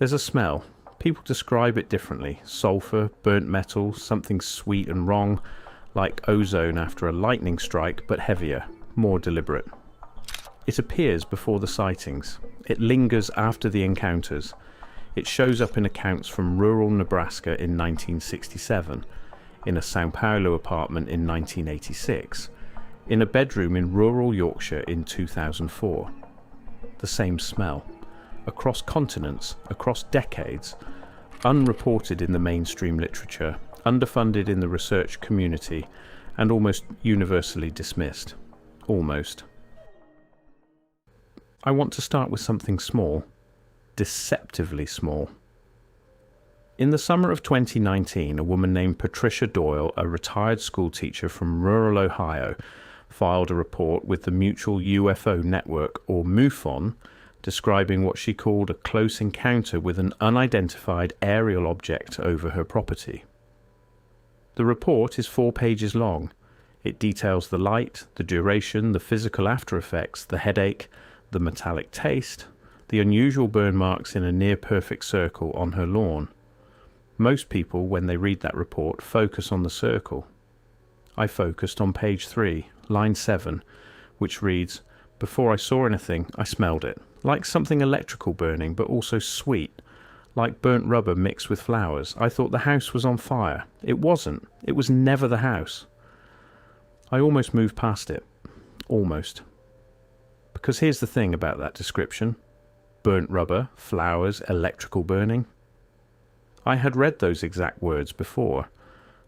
There's a smell. People describe it differently. Sulphur, burnt metal, something sweet and wrong, like ozone after a lightning strike, but heavier, more deliberate. It appears before the sightings. It lingers after the encounters. It shows up in accounts from rural Nebraska in 1967, in a São Paulo apartment in 1986, in a bedroom in rural Yorkshire in 2004. The same smell. Across continents, across decades, unreported in the mainstream literature, underfunded in the research community, and almost universally dismissed. Almost. I want to start with something small. Deceptively small. In the summer of 2019, a woman named Patricia Doyle, a retired school teacher from rural Ohio, filed a report with the Mutual UFO Network, or MUFON, describing what she called a close encounter with an unidentified aerial object over her property. The report is 4 pages long. It details the light, the duration, the physical after effects, the headache, the metallic taste, the unusual burn marks in a near-perfect circle on her lawn. Most people, when they read that report, focus on the circle. I focused on page 3, line 7, which reads, "Before I saw anything, I smelled it, like something electrical burning, but also sweet, like burnt rubber mixed with flowers. I thought the house was on fire. It wasn't. It was never the house." I almost moved past it. Almost. Because here's the thing about that description. Burnt rubber, flowers, electrical burning. I had read those exact words before.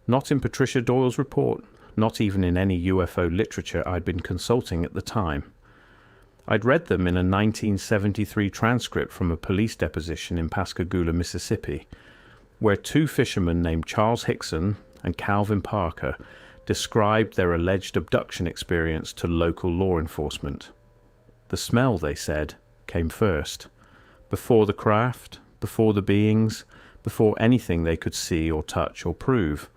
Not in Patricia Doyle's report, not even in any UFO literature I'd been consulting at the time. I'd read them in a 1973 transcript from a police deposition in Pascagoula, Mississippi, where 2 fishermen named Charles Hickson and Calvin Parker described their alleged abduction experience to local law enforcement. The smell, they said, came first. Before the craft, before the beings, before anything they could see or touch or prove,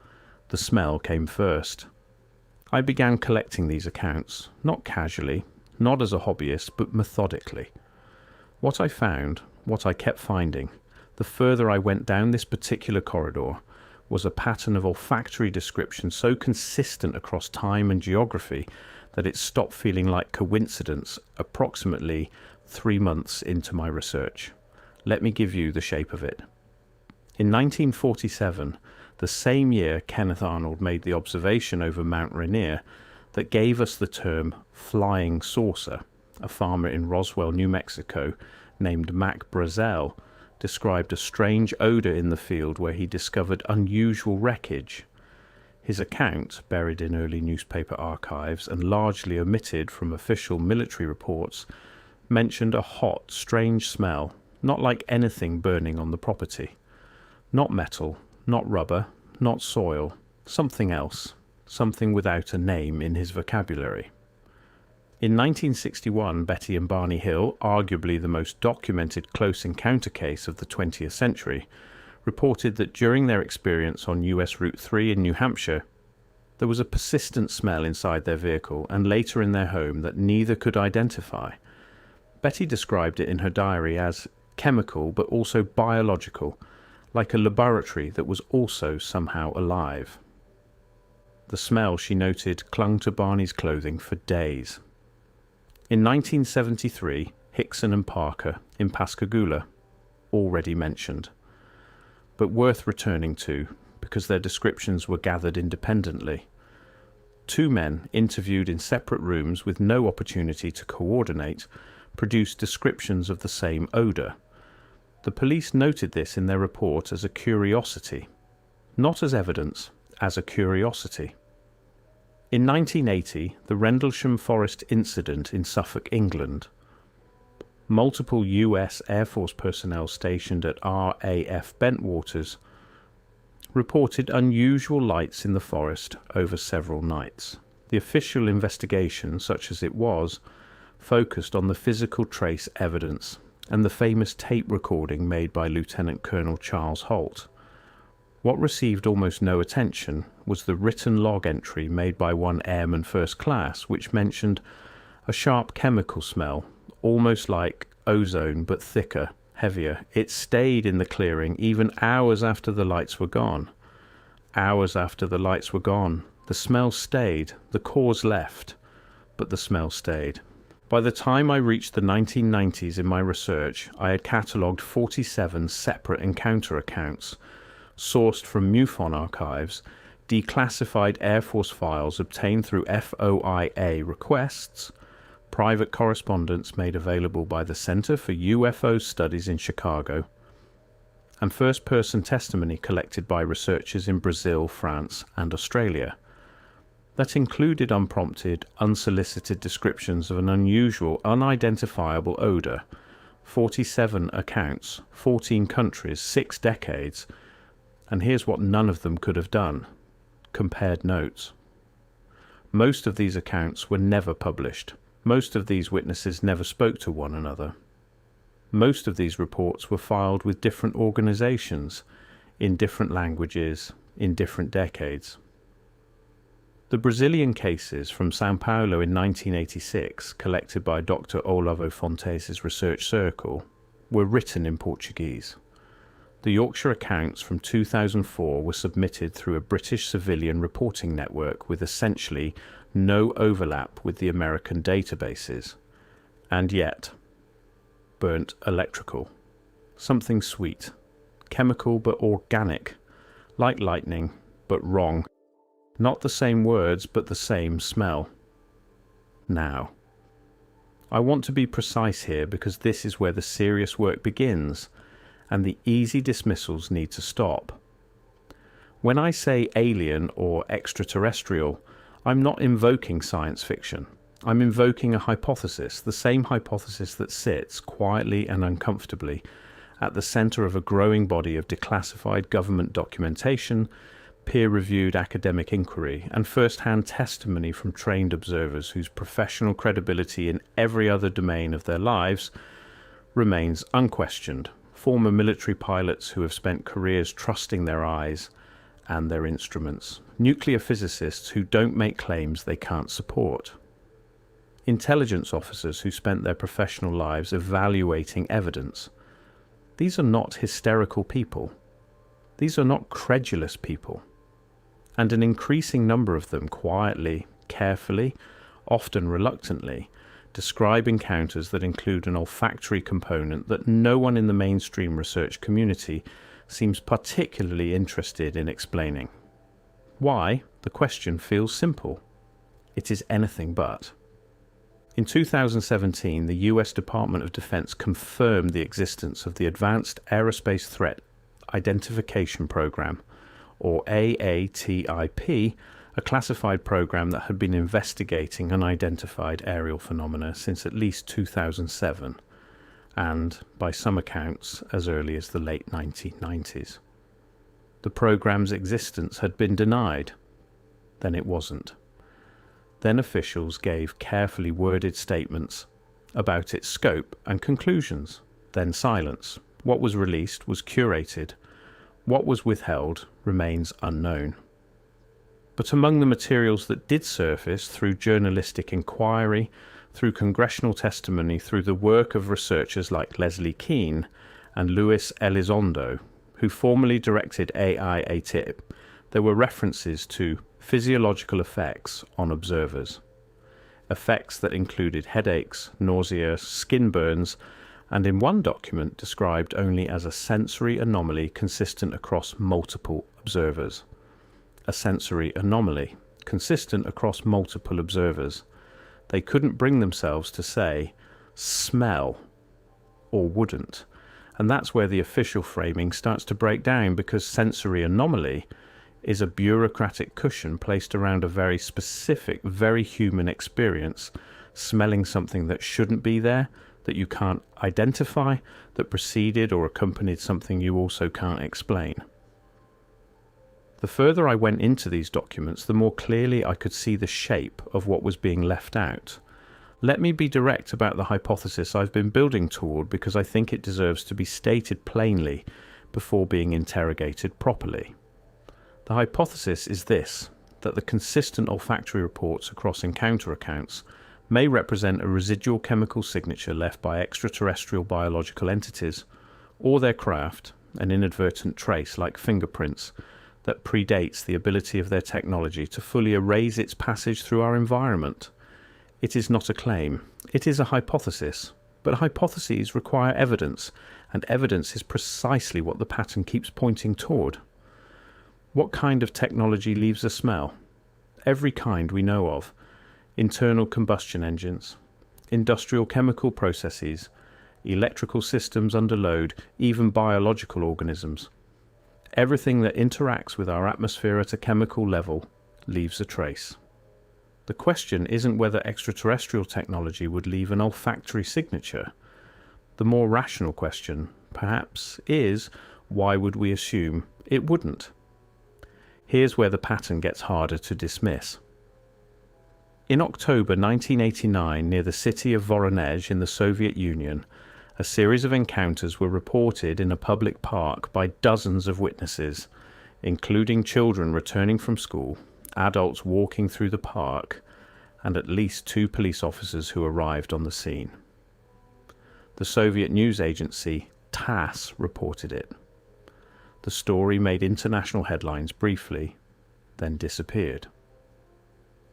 the smell came first. I began collecting these accounts, not casually, not as a hobbyist, but methodically. What I found, what I kept finding, the further I went down this particular corridor, was a pattern of olfactory description so consistent across time and geography that it stopped feeling like coincidence approximately 3 months into my research. Let me give you the shape of it. In 1947, the same year Kenneth Arnold made the observation over Mount Rainier that gave us the term flying saucer. A farmer in Roswell, New Mexico, named Mac Brazel, described a strange odor in the field where he discovered unusual wreckage. His account, buried in early newspaper archives and largely omitted from official military reports, mentioned a hot, strange smell, not like anything burning on the property. Not metal, not rubber, not soil, something else, something without a name in his vocabulary. In 1961, Betty and Barney Hill, arguably the most documented close encounter case of the 20th century, reported that during their experience on US Route 3 in New Hampshire, there was a persistent smell inside their vehicle and later in their home that neither could identify. Betty described it in her diary as chemical but also biological, like a laboratory that was also somehow alive. The smell, she noted, clung to Barney's clothing for days. In 1973, Hickson and Parker in Pascagoula, already mentioned, but worth returning to because their descriptions were gathered independently. 2 men interviewed in separate rooms with no opportunity to coordinate produced descriptions of the same odour. The police noted this in their report as a curiosity, not as evidence, as a curiosity. In 1980, the Rendlesham Forest incident in Suffolk, England. Multiple US Air Force personnel stationed at RAF Bentwaters reported unusual lights in the forest over several nights. The official investigation, such as it was, focused on the physical trace evidence and the famous tape recording made by Lieutenant Colonel Charles Holt. What received almost no attention was the written log entry made by one airman first class, which mentioned a sharp chemical smell, almost like ozone but thicker, heavier. It stayed in the clearing even hours after the lights were gone. Hours after the lights were gone. The smell stayed. The cause left, but the smell stayed. By the time I reached the 1990s in my research, I had catalogued 47 separate encounter accounts, sourced from MUFON archives, declassified Air Force files obtained through FOIA requests, private correspondence made available by the Center for UFO Studies in Chicago, and first-person testimony collected by researchers in Brazil, France, and Australia. That included unprompted, unsolicited descriptions of an unusual, unidentifiable odor, 47 accounts, 14 countries, 6 decades, and here's what none of them could have done: compared notes. Most of these accounts were never published. Most of these witnesses never spoke to one another. Most of these reports were filed with different organizations, in different languages, in different decades. The Brazilian cases from São Paulo in 1986, collected by Dr. Olavo Fontes' research circle, were written in Portuguese. The Yorkshire accounts from 2004 were submitted through a British civilian reporting network with essentially no overlap with the American databases. And yet, burnt electrical. Something sweet. Chemical but organic. Like lightning, but wrong. Not the same words, but the same smell. Now, I want to be precise here because this is where the serious work begins, and the easy dismissals need to stop. When I say alien or extraterrestrial, I'm not invoking science fiction. I'm invoking a hypothesis, the same hypothesis that sits, quietly and uncomfortably, at the center of a growing body of declassified government documentation, peer-reviewed academic inquiry, and first-hand testimony from trained observers whose professional credibility in every other domain of their lives remains unquestioned. Former military pilots who have spent careers trusting their eyes and their instruments. Nuclear physicists who don't make claims they can't support. Intelligence officers who spent their professional lives evaluating evidence. These are not hysterical people. These are not credulous people. And an increasing number of them quietly, carefully, often reluctantly, describe encounters that include an olfactory component that no one in the mainstream research community seems particularly interested in explaining. Why? The question feels simple. It is anything but. In 2017, the US Department of Defense confirmed the existence of the Advanced Aerospace Threat Identification Program, or AATIP, a classified program that had been investigating unidentified aerial phenomena since at least 2007, and, by some accounts, as early as the late 1990s. The program's existence had been denied. Then it wasn't. Then officials gave carefully worded statements about its scope and conclusions. Then silence. What was released was curated. What was withheld remains unknown. But among the materials that did surface through journalistic inquiry, through congressional testimony, through the work of researchers like Leslie Kean and Luis Elizondo, who formerly directed AIATIP, there were references to physiological effects on observers. Effects that included headaches, nausea, skin burns, and in one document described only as a sensory anomaly consistent across multiple observers. A sensory anomaly, consistent across multiple observers. They couldn't bring themselves to say, smell, or wouldn't. And that's where the official framing starts to break down, because sensory anomaly is a bureaucratic cushion placed around a very specific, very human experience, smelling something that shouldn't be there, that you can't identify, that preceded or accompanied something you also can't explain. The further I went into these documents, the more clearly I could see the shape of what was being left out. Let me be direct about the hypothesis I've been building toward, because I think it deserves to be stated plainly before being interrogated properly. The hypothesis is this, that the consistent olfactory reports across encounter accounts may represent a residual chemical signature left by extraterrestrial biological entities, or their craft, an inadvertent trace like fingerprints that predates the ability of their technology to fully erase its passage through our environment. It is not a claim, it is a hypothesis, but hypotheses require evidence, and evidence is precisely what the pattern keeps pointing toward. What kind of technology leaves a smell? Every kind we know of. Internal combustion engines, industrial chemical processes, electrical systems under load, even biological organisms. Everything that interacts with our atmosphere at a chemical level leaves a trace. The question isn't whether extraterrestrial technology would leave an olfactory signature. The more rational question, perhaps, is why would we assume it wouldn't? Here's where the pattern gets harder to dismiss. In October 1989, near the city of Voronezh in the Soviet Union, a series of encounters were reported in a public park by dozens of witnesses, including children returning from school, adults walking through the park, and at least 2 police officers who arrived on the scene. The Soviet news agency TASS reported it. The story made international headlines briefly, then disappeared.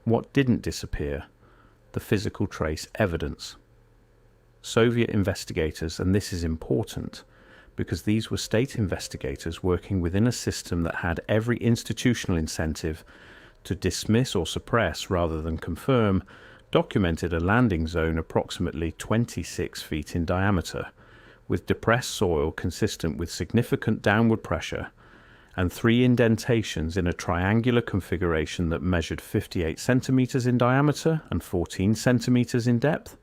What didn't disappear? The physical trace evidence. Soviet investigators, and this is important, because these were state investigators working within a system that had every institutional incentive to dismiss or suppress rather than confirm, documented a landing zone approximately 26 feet in diameter, with depressed soil consistent with significant downward pressure, and 3 indentations in a triangular configuration that measured 58 centimeters in diameter and 14 centimeters in depth.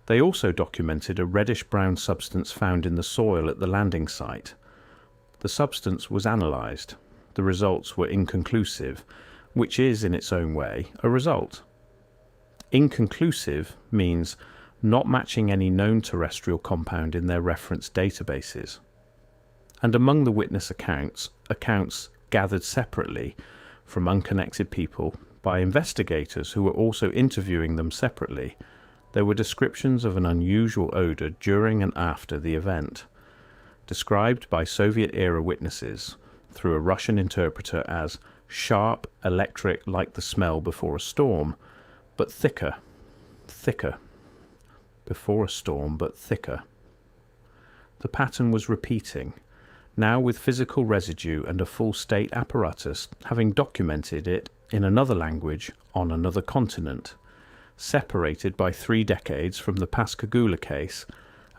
They also documented a reddish-brown substance found in the soil at the landing site. The substance was analysed. The results were inconclusive, which is, in its own way, a result. Inconclusive means not matching any known terrestrial compound in their reference databases. And among the witness accounts gathered separately from unconnected people by investigators who were also interviewing them separately, there were descriptions of an unusual odor during and after the event, described by Soviet-era witnesses through a Russian interpreter as sharp, electric, like the smell before a storm, but thicker. Before a storm, but thicker. The pattern was repeating, now with physical residue and a full-state apparatus having documented it in another language on another continent, separated by 3 decades from the Pascagoula case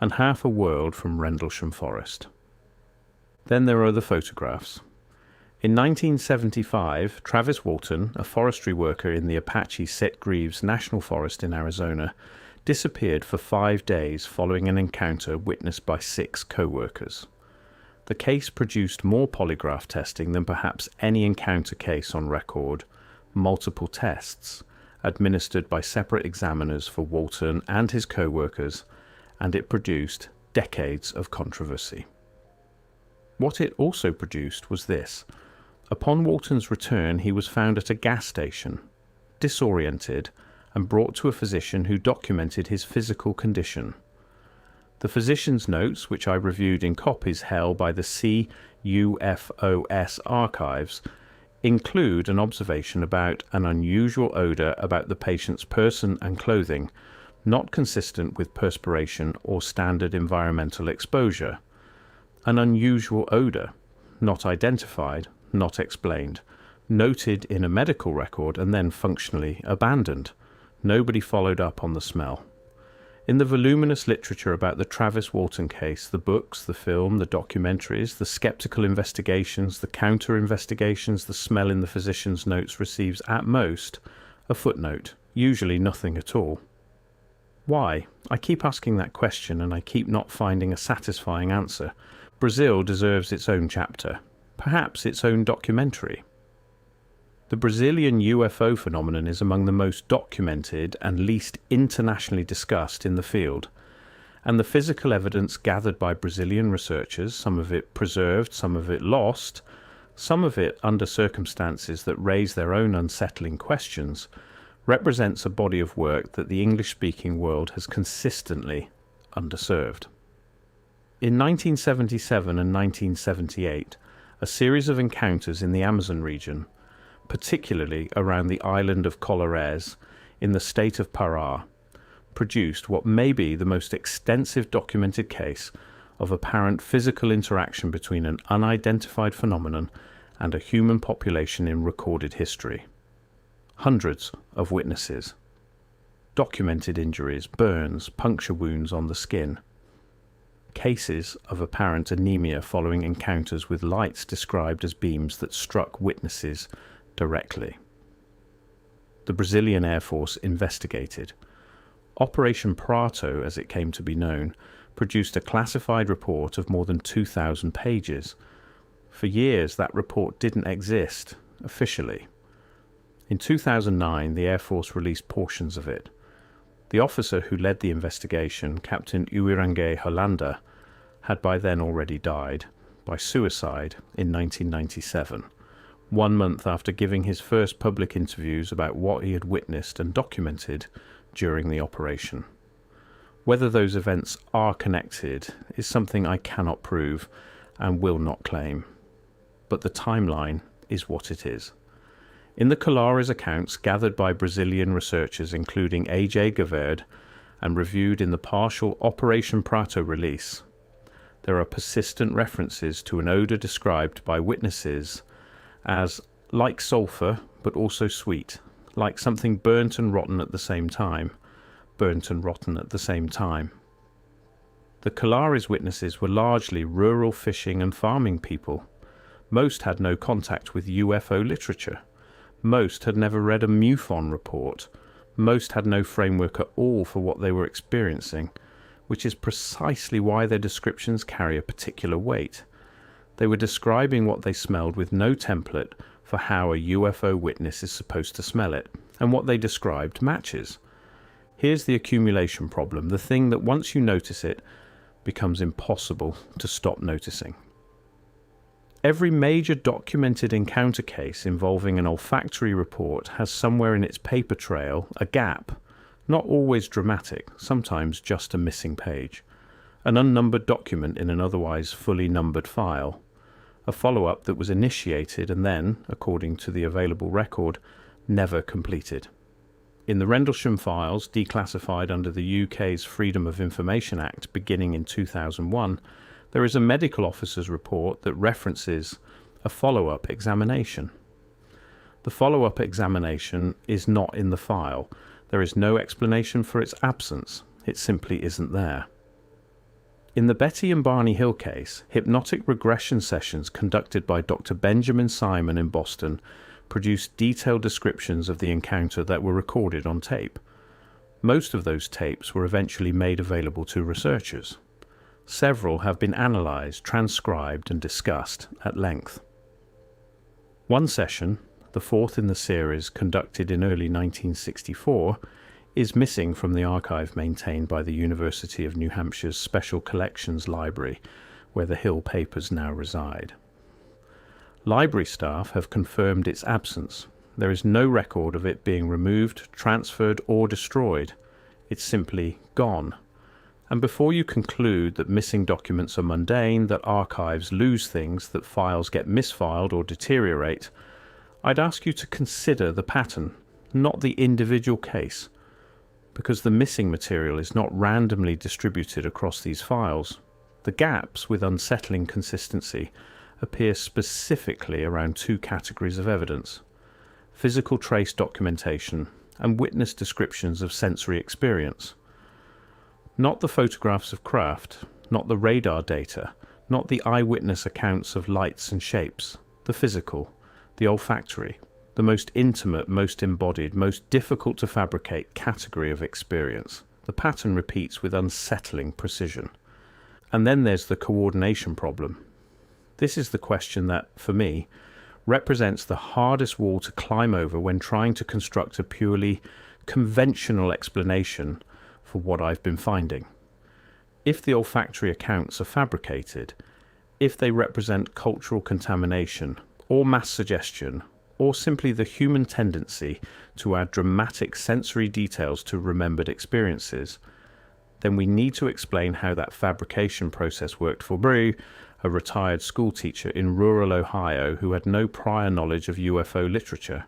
and half a world from Rendlesham Forest. Then there are the photographs. In 1975, Travis Walton, a forestry worker in the Apache Sitgreaves National Forest in Arizona, disappeared for 5 days following an encounter witnessed by 6 co-workers. The case produced more polygraph testing than perhaps any encounter case on record, multiple tests, administered by separate examiners for Walton and his co-workers, and it produced decades of controversy. What it also produced was this. Upon Walton's return, he was found at a gas station, disoriented, and brought to a physician who documented his physical condition. The physician's notes, which I reviewed in copies held by the CUFOS archives, include an observation about an unusual odor about the patient's person and clothing, not consistent with perspiration or standard environmental exposure. An unusual odor, not identified, not explained, noted in a medical record and then functionally abandoned. Nobody followed up on the smell. In the voluminous literature about the Travis Walton case, the books, the film, the documentaries, the skeptical investigations, the counter-investigations, the smell in the physician's notes receives, at most, a footnote, usually nothing at all. Why? I keep asking that question and I keep not finding a satisfying answer. Brazil deserves its own chapter, perhaps its own documentary. The Brazilian UFO phenomenon is among the most documented and least internationally discussed in the field, and the physical evidence gathered by Brazilian researchers, some of it preserved, some of it lost, some of it under circumstances that raise their own unsettling questions, represents a body of work that the English-speaking world has consistently underserved. In 1977 and 1978, a series of encounters in the Amazon region, particularly around the island of Colares in the state of Pará, produced what may be the most extensive documented case of apparent physical interaction between an unidentified phenomenon and a human population in recorded history. Hundreds of witnesses, documented injuries, burns, puncture wounds on the skin, cases of apparent anemia following encounters with lights described as beams that struck witnesses directly. The Brazilian Air Force investigated. Operation Prato, as it came to be known, produced a classified report of more than 2,000 pages. For years, that report didn't exist officially. In 2009, the Air Force released portions of it. The officer who led the investigation, Captain Uirangue Holanda, had by then already died, by suicide, in 1997, 1 month after giving his first public interviews about what he had witnessed and documented during the operation. Whether those events are connected is something I cannot prove and will not claim. But the timeline is what it is. In the Colares accounts gathered by Brazilian researchers including A.J. Gaverd and reviewed in the partial Operation Prato release, there are persistent references to an odor described by witnesses as like sulfur but also sweet, like something burnt and rotten at the same time, burnt and rotten at the same time. The Colares witnesses were largely rural fishing and farming people. Most had no contact with UFO literature. Most had never read a MUFON report. Most had no framework at all for what they were experiencing, which is precisely why their descriptions carry a particular weight. They were describing what they smelled with no template for how a UFO witness is supposed to smell it, and what they described matches. Here's the accumulation problem, the thing that once you notice it, becomes impossible to stop noticing. Every major documented encounter case involving an olfactory report has somewhere in its paper trail a gap, not always dramatic, sometimes just a missing page, an unnumbered document in an otherwise fully numbered file, a follow-up that was initiated and then, according to the available record, never completed. In the Rendlesham files, declassified under the UK's Freedom of Information Act beginning in 2001, there is a medical officer's report that references a follow-up examination. The follow-up examination is not in the file. There is no explanation for its absence. It simply isn't there. In the Betty and Barney Hill case, hypnotic regression sessions conducted by Dr. Benjamin Simon in Boston produced detailed descriptions of the encounter that were recorded on tape. Most of those tapes were eventually made available to researchers. Several have been analysed, transcribed and discussed at length. One session, the fourth in the series, conducted in early 1964, is missing from the archive maintained by the University of New Hampshire's Special Collections Library, where the Hill papers now reside. Library staff have confirmed its absence. There is no record of it being removed, transferred or destroyed. It's simply gone. And before you conclude that missing documents are mundane, that archives lose things, that files get misfiled or deteriorate, I'd ask you to consider the pattern, not the individual case, because the missing material is not randomly distributed across these files. The gaps, with unsettling consistency, appear specifically around two categories of evidence: physical trace documentation and witness descriptions of sensory experience. Not the photographs of craft, not the radar data, not the eyewitness accounts of lights and shapes, the physical, the olfactory, the most intimate, most embodied, most difficult to fabricate category of experience. The pattern repeats with unsettling precision. And then there's the coordination problem. This is the question that, for me, represents the hardest wall to climb over when trying to construct a purely conventional explanation for what I've been finding. If the olfactory accounts are fabricated, if they represent cultural contamination, or mass suggestion, or simply the human tendency to add dramatic sensory details to remembered experiences, then we need to explain how that fabrication process worked for Brew, a retired schoolteacher in rural Ohio who had no prior knowledge of UFO literature,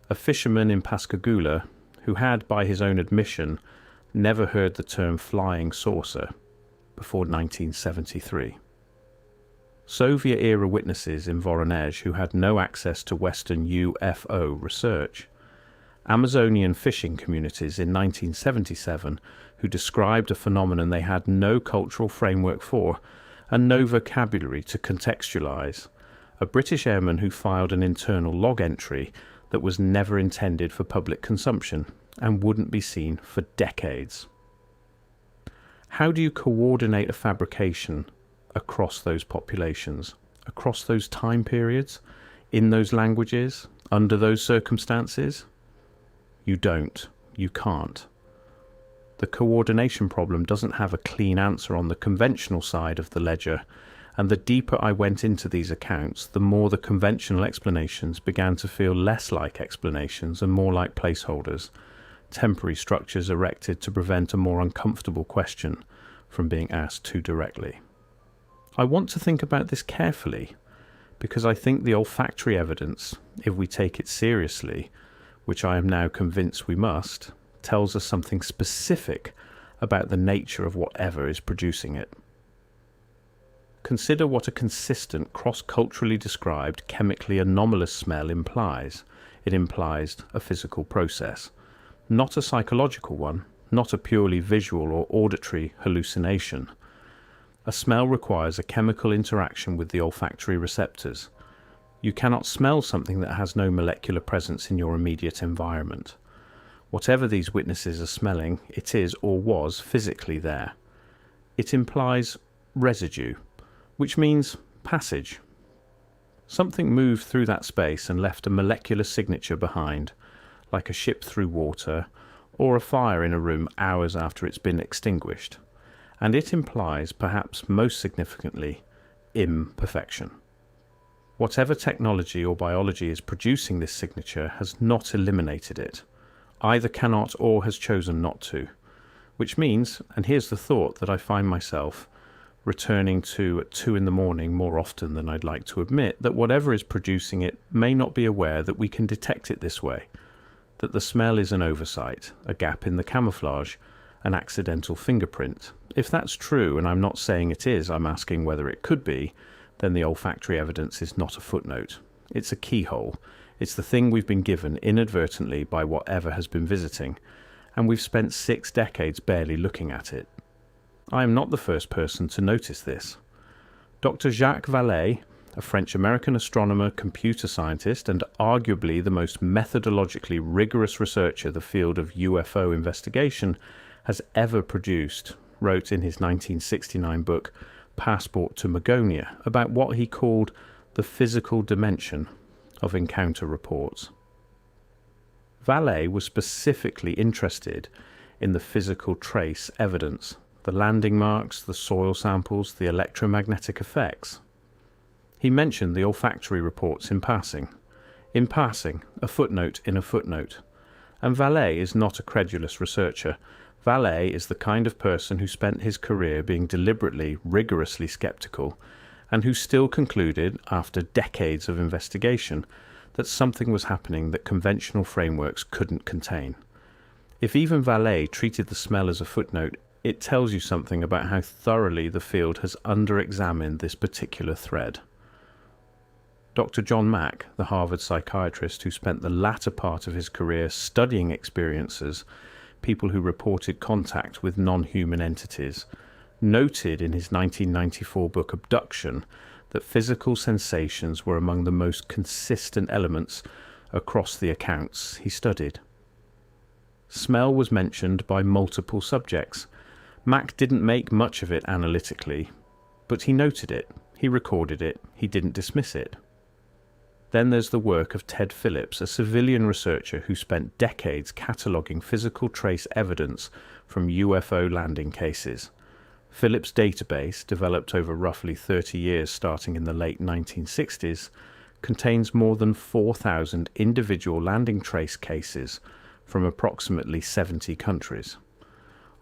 a fisherman in Pascagoula who had, by his own admission, never heard the term flying saucer before 1973. Soviet-era witnesses in Voronezh who had no access to Western UFO research, Amazonian fishing communities in 1977 who described a phenomenon they had no cultural framework for and no vocabulary to contextualize, a British airman who filed an internal log entry that was never intended for public consumption and wouldn't be seen for decades. How do you coordinate a fabrication across those populations, across those time periods, in those languages, under those circumstances? You don't. You can't. The coordination problem doesn't have a clean answer on the conventional side of the ledger, and the deeper I went into these accounts, the more the conventional explanations began to feel less like explanations and more like placeholders, temporary structures erected to prevent a more uncomfortable question from being asked too directly. I want to think about this carefully, because I think the olfactory evidence, if we take it seriously, which I am now convinced we must, tells us something specific about the nature of whatever is producing it. Consider what a consistent, cross-culturally described, chemically anomalous smell implies. It implies a physical process, not a psychological one, not a purely visual or auditory hallucination. A smell requires a chemical interaction with the olfactory receptors. You cannot smell something that has no molecular presence in your immediate environment. Whatever these witnesses are smelling, it is or was physically there. It implies residue, which means passage. Something moved through that space and left a molecular signature behind, like a ship through water, or a fire in a room hours after it's been extinguished. And it implies, perhaps most significantly, imperfection. Whatever technology or biology is producing this signature has not eliminated it, either cannot or has chosen not to, which means, and here's the thought that I find myself returning to at 2 a.m. more often than I'd like to admit, that whatever is producing it may not be aware that we can detect it this way, that the smell is an oversight, a gap in the camouflage, an accidental fingerprint. If that's true, and I'm not saying it is, I'm asking whether it could be, then the olfactory evidence is not a footnote. It's a keyhole. It's the thing we've been given inadvertently by whatever has been visiting, and we've spent 6 decades barely looking at it. I am not the first person to notice this. Dr. Jacques Vallée, a French-American astronomer, computer scientist, and arguably the most methodologically rigorous researcher the field of UFO investigation has ever produced, wrote in his 1969 book, Passport to Magonia, about what he called the physical dimension of encounter reports. Vallée was specifically interested in the physical trace evidence, the landing marks, the soil samples, the electromagnetic effects. He mentioned the olfactory reports in passing. In passing, a footnote in a footnote. And Vallée is not a credulous researcher. Vallée is the kind of person who spent his career being deliberately, rigorously skeptical, and who still concluded, after decades of investigation, that something was happening that conventional frameworks couldn't contain. If even Vallée treated the smell as a footnote, it tells you something about how thoroughly the field has under-examined this particular thread. Dr. John Mack, the Harvard psychiatrist who spent the latter part of his career studying experiences, people who reported contact with non-human entities, noted in his 1994 book Abduction that physical sensations were among the most consistent elements across the accounts he studied. Smell was mentioned by multiple subjects. Mack didn't make much of it analytically, but he noted it, he recorded it, he didn't dismiss it. Then there's the work of Ted Phillips, a civilian researcher who spent decades cataloguing physical trace evidence from UFO landing cases. Phillips' database, developed over roughly 30 years starting in the late 1960s, contains more than 4,000 individual landing trace cases from approximately 70 countries.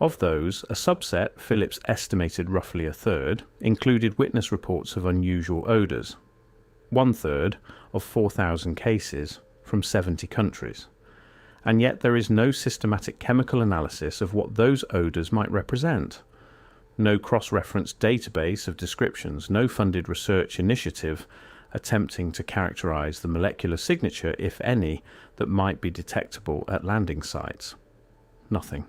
Of those, a subset, Phillips estimated roughly a third, included witness reports of unusual odours. 1/3 of 4,000 cases from 70 countries. And yet there is no systematic chemical analysis of what those odours might represent. No cross-reference database of descriptions, no funded research initiative attempting to characterise the molecular signature, if any, that might be detectable at landing sites. Nothing.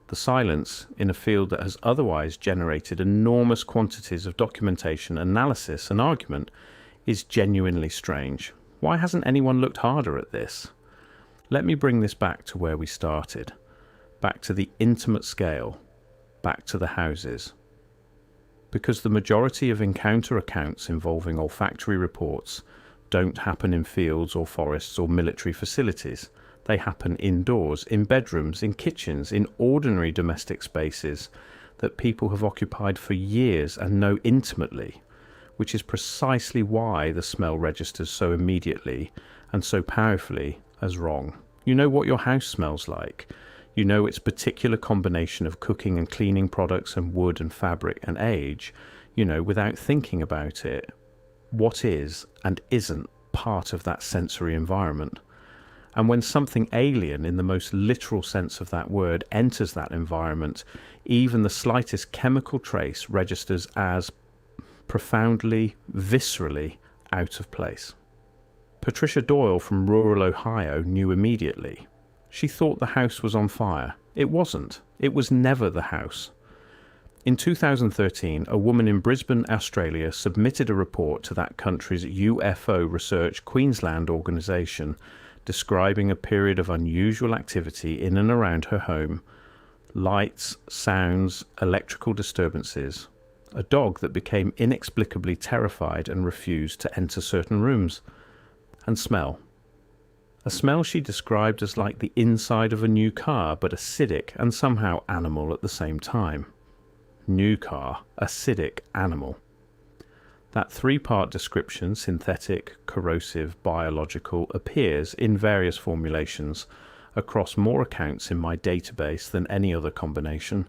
The silence in a field that has otherwise generated enormous quantities of documentation, analysis and argument is genuinely strange. Why hasn't anyone looked harder at this? Let me bring this back to where we started, back to the intimate scale, back to the houses. Because the majority of encounter accounts involving olfactory reports don't happen in fields or forests or military facilities. They happen indoors, in bedrooms, in kitchens, in ordinary domestic spaces that people have occupied for years and know intimately, which is precisely why the smell registers so immediately and so powerfully as wrong. You know what your house smells like. You know its particular combination of cooking and cleaning products and wood and fabric and age, you know, without thinking about it, what is and isn't part of that sensory environment. And when something alien in the most literal sense of that word enters that environment, even the slightest chemical trace registers as profoundly, viscerally out of place. Patricia Doyle from rural Ohio knew immediately. She thought the house was on fire. It wasn't. It was never the house. In 2013, a woman in Brisbane, Australia, submitted a report to that country's UFO Research Queensland organisation describing a period of unusual activity in and around her home. Lights, sounds, electrical disturbances. A dog that became inexplicably terrified and refused to enter certain rooms. And smell. A smell she described as like the inside of a new car, but acidic and somehow animal at the same time. New car, acidic, animal. That three-part description, synthetic, corrosive, biological, appears in various formulations across more accounts in my database than any other combination.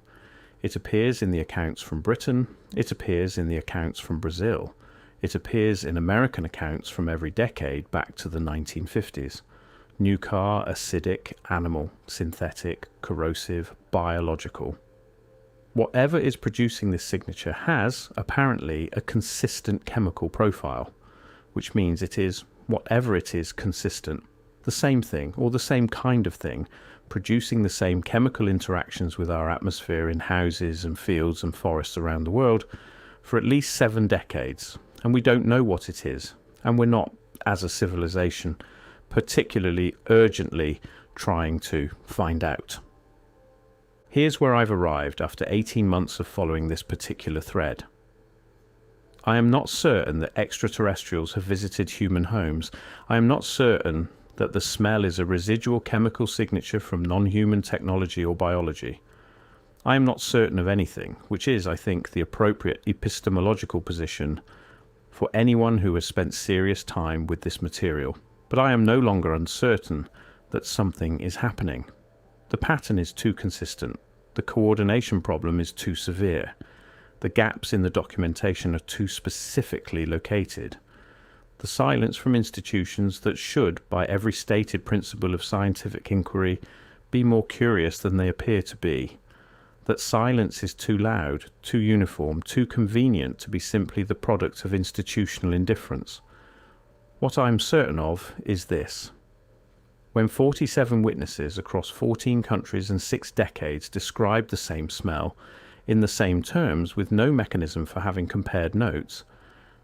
It appears in the accounts from Britain, it appears in the accounts from Brazil, it appears in American accounts from every decade back to the 1950s. New car, acidic, animal, synthetic, corrosive, biological. Whatever is producing this signature has, apparently, a consistent chemical profile, which means it is, whatever it is, consistent. The same thing, or the same kind of thing, producing the same chemical interactions with our atmosphere in houses and fields and forests around the world for at least 7 decades. And we don't know what it is. And we're not, as a civilization, particularly urgently trying to find out. Here's where I've arrived after 18 months of following this particular thread. I am not certain that extraterrestrials have visited human homes. I am not certain that the smell is a residual chemical signature from non-human technology or biology. I am not certain of anything, which is, I think, the appropriate epistemological position for anyone who has spent serious time with this material. But I am no longer uncertain that something is happening. The pattern is too consistent. The coordination problem is too severe. The gaps in the documentation are too specifically located. The silence from institutions that should, by every stated principle of scientific inquiry, be more curious than they appear to be. That silence is too loud, too uniform, too convenient to be simply the product of institutional indifference. What I am certain of is this. When 47 witnesses across 14 countries and 6 decades described the same smell, in the same terms with no mechanism for having compared notes,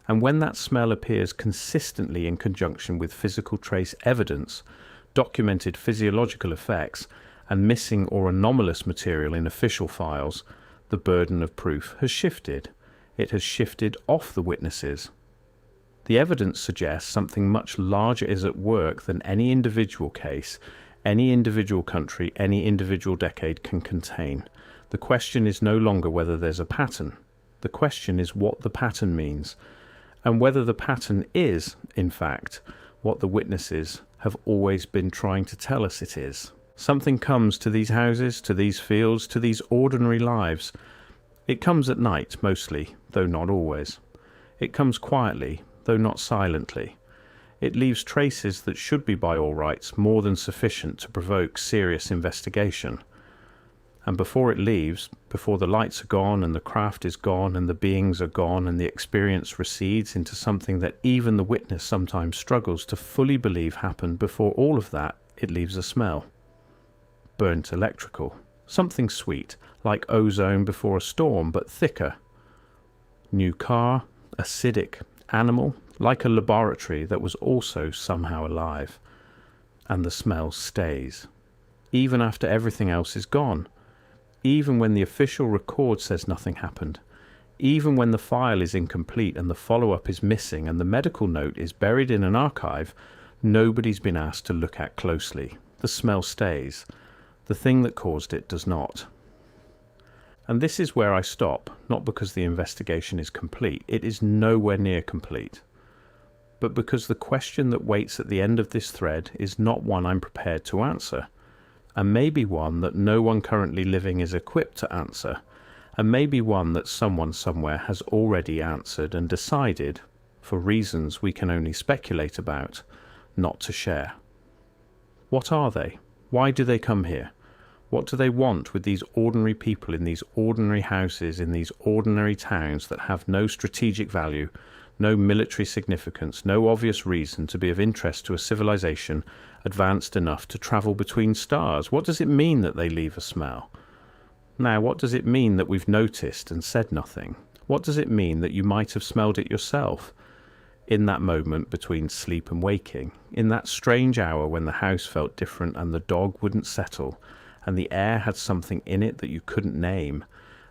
and when that smell appears consistently in conjunction with physical trace evidence, documented physiological effects, and missing or anomalous material in official files, the burden of proof has shifted. It has shifted off the witnesses. The evidence suggests something much larger is at work than any individual case, any individual country, any individual decade can contain. The question is no longer whether there's a pattern. The question is what the pattern means, and whether the pattern is, in fact, what the witnesses have always been trying to tell us it is. Something comes to these houses, to these fields, to these ordinary lives. It comes at night, mostly, though not always. It comes quietly, though not silently. It leaves traces that should be by all rights more than sufficient to provoke serious investigation. And before it leaves, before the lights are gone and the craft is gone and the beings are gone and the experience recedes into something that even the witness sometimes struggles to fully believe happened, before all of that, it leaves a smell. Burnt electrical. Something sweet, like ozone before a storm, but thicker. New car, acidic, animal, like a laboratory that was also somehow alive. And the smell stays. Even after everything else is gone. Even when the official record says nothing happened. Even when the file is incomplete and the follow-up is missing and the medical note is buried in an archive, nobody's been asked to look at closely. The smell stays. The thing that caused it does not. And this is where I stop, not because the investigation is complete. It is nowhere near complete. But because the question that waits at the end of this thread is not one I'm prepared to answer, and maybe one that no one currently living is equipped to answer, and maybe one that someone somewhere has already answered and decided, for reasons we can only speculate about, not to share. What are they? Why do they come here? What do they want with these ordinary people in these ordinary houses in these ordinary towns that have no strategic value, no military significance, no obvious reason to be of interest to a civilization advanced enough to travel between stars? What does it mean that they leave a smell? Now, what does it mean that we've noticed and said nothing? What does it mean that you might have smelled it yourself? In that moment between sleep and waking, in that strange hour when the house felt different and the dog wouldn't settle, and the air had something in it that you couldn't name,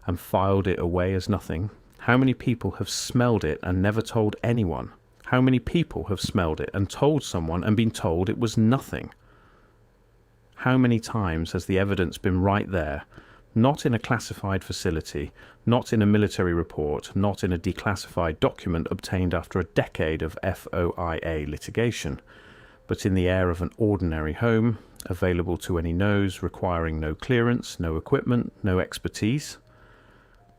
and filed it away as nothing. How many people have smelled it and never told anyone? How many people have smelled it and told someone and been told it was nothing? How many times has the evidence been right there, not in a classified facility, not in a military report, not in a declassified document obtained after a decade of FOIA litigation, but in the air of an ordinary home, available to any nose, requiring no clearance, no equipment, no expertise?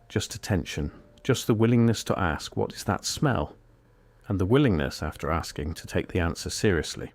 Just attention, just the willingness to ask, what is that smell? And the willingness, after asking, to take the answer seriously.